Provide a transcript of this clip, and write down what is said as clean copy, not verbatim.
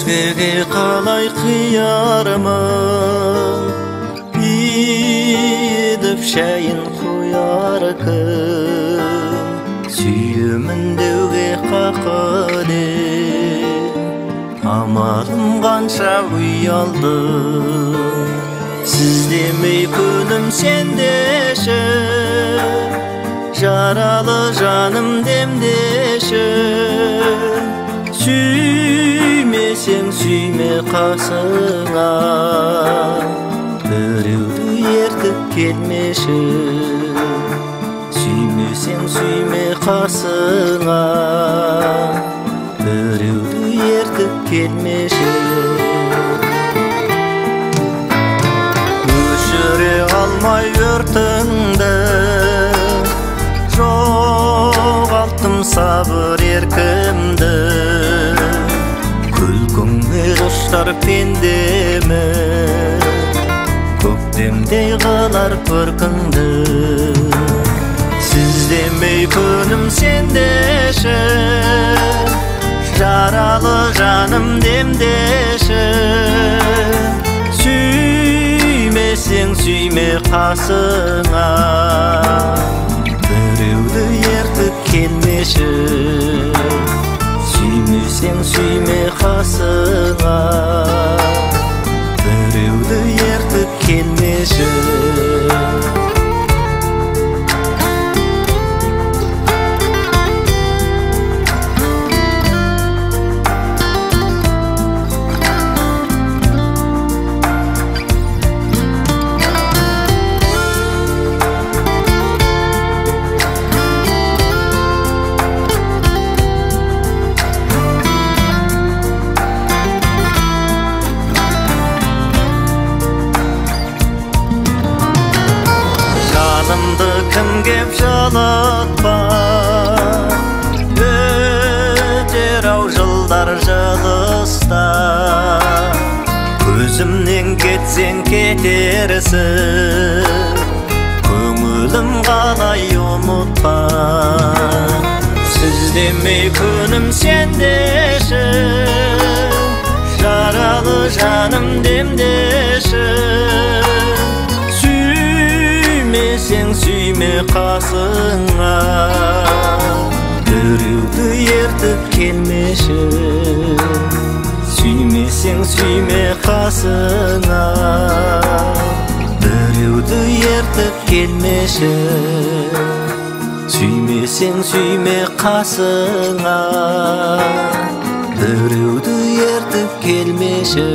Өзгеге қалай қиярмын, үйдіп шайын қояр кім, сүйемін деуге қақыды, амалым қанша ұялдым. Сіз демей күнім сендеші, жаралы жаным демдеші. Сүймесең сүйме қасыңа, біреуді ертіп келмеші. Сүймесең сүйме қасыңа, біреуді ертіп келмеші. Өшіре алмай өртіңді, жоғалттым сабыр еркімді. Күлкіңе құштар пендемі, көктемдей қылар көркіңді. Сіз демей күнім сендеші, жаралы жаным демдеші. Сүймесең сүйме қасыңа, біреуді ертіп келмеші. Сүймесең сүйме қасыңа, біреуді ертіп келмеші. Жанымды кім кеп жылытпа, өтер ау жылдар жылыста. Көзімнен кетсең кетерсің, көңілім қалай ұмытпа. Сіз демей күнім сендеші, жаралы жаным демдеші. Сүймесең сүйме қасыңа, біреуді ертіп келмеші. Сүймесең сүйме қасыңа, біреуді ертіп келмеші. Сүймесең сүйме қасыңа, біреуді ертіп келмеші.